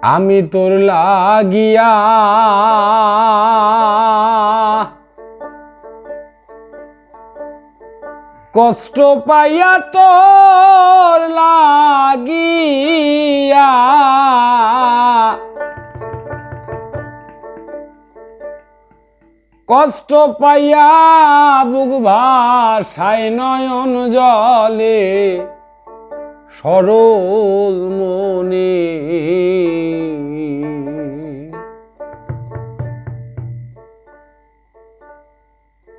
আমি তোর লাগিয়া কষ্ট পাইয়া তোর লাগিয়া কষ্ট পাইয়া বুক ভাসায় নয়ন জলে সরল মনে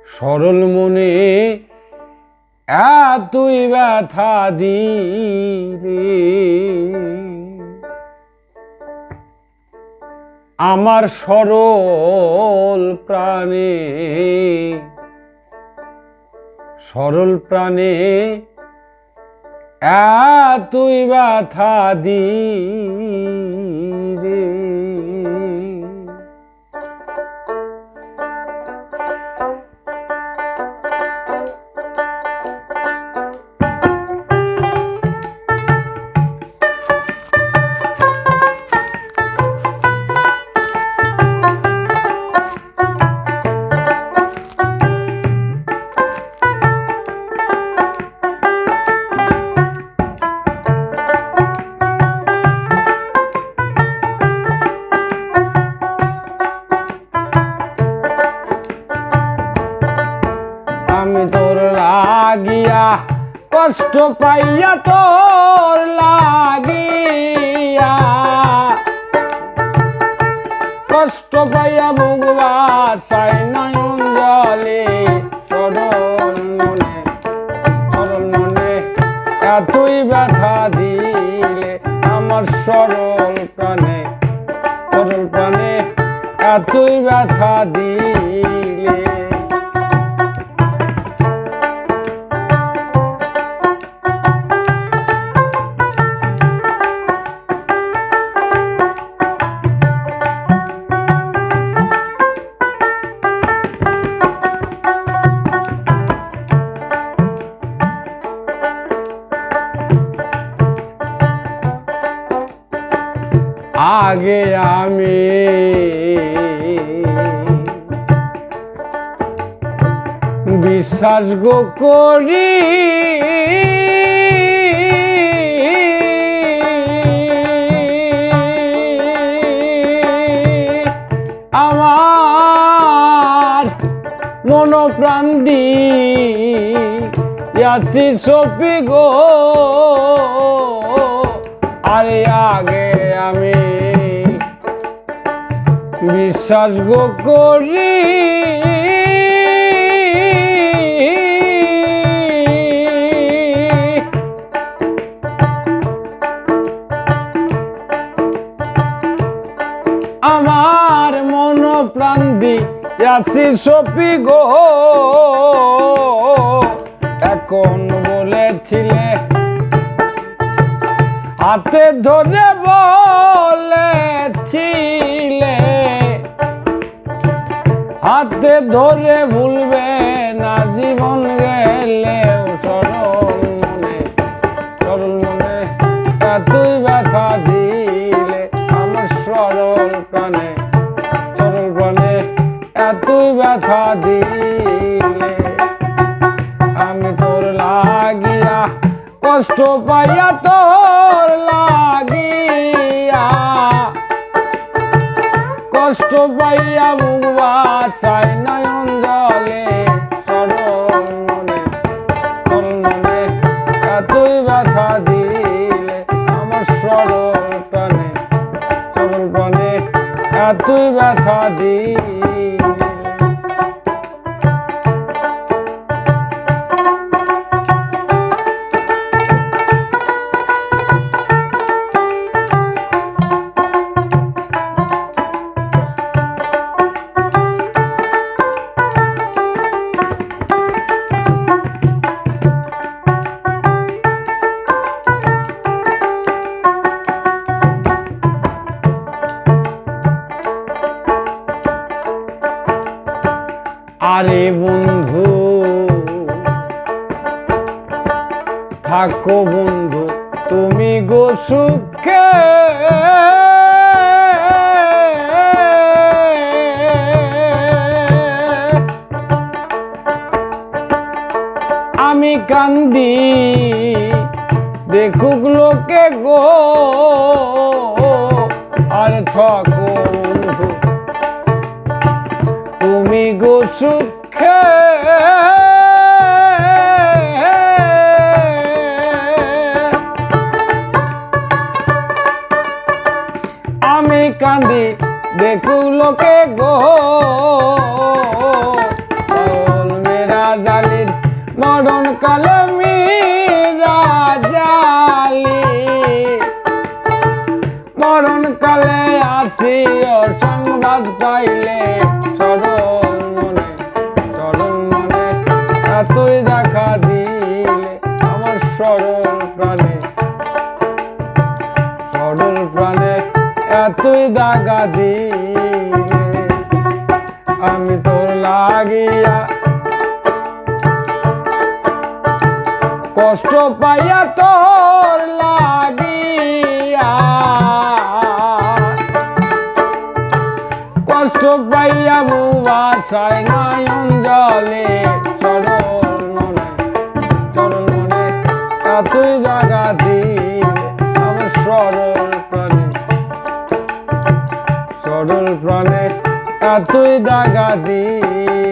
সরল মনে এতই ব্যথা দিলে আমার সরল প্রাণে এতই ব্যথা দিলে আমি তোর লাগিয়া কষ্ট পাইয়া তোর লাগিয়া কষ্ট পাইয়া বুক ভাসায় নয়ন জলে সরল মনে এতই ব্যথা দিলে আমার সরল প্রাণে এতই ব্যথা দিলে আগে আমি বিশ্বাস গো করি আমার মন প্রাণ দিয়াছি সপি গো আরে আগে আমি বিশ্বাস গো করি আমার মন প্রাণ দিয়াছি সপি গো এখন বলেছিলে হাতে ধরে বলেছিলে হাতে ধরে ভুলবে না জীবন গেলেও সরল মনে এতই ব্যথা দিলে আমার সরল প্রাণে এতই ব্যথা দিলে আমি তোর লাগিয়া কষ্ট পাইয়া তোর লাগিয়া কষ্ট পাইয়া বুক ভাসায় নয়ন জলে সরল মনে এতই ব্যথা দিলে আমার সরল প্রাণে এতই ব্যথা দিলে আরে বন্ধু থাকো বন্ধু তুমি গো সুখে কান্দি দেখুক লোকে গো আর থাকো বন্ধু তুমি গো সুখে আমি কান্দি দেখুক লোকে গো মেরা জালির মরণ কালে মীরা জালি মরণ কালে আসি ওর সংবাদ পাইলে সরল মনে এতই দেখা দিলে আমার সরল প্রাণে এতই দাগা দিলে আমি তোর লাগিয়া কষ্ট পাইয়া তোর লাগিয়া কষ্ট পাইয়া বুবাসায় নয়ন জলে চরণ মনে এতই জাগা দিলে আমার সরল প্রাণে এতই দাগা দিলে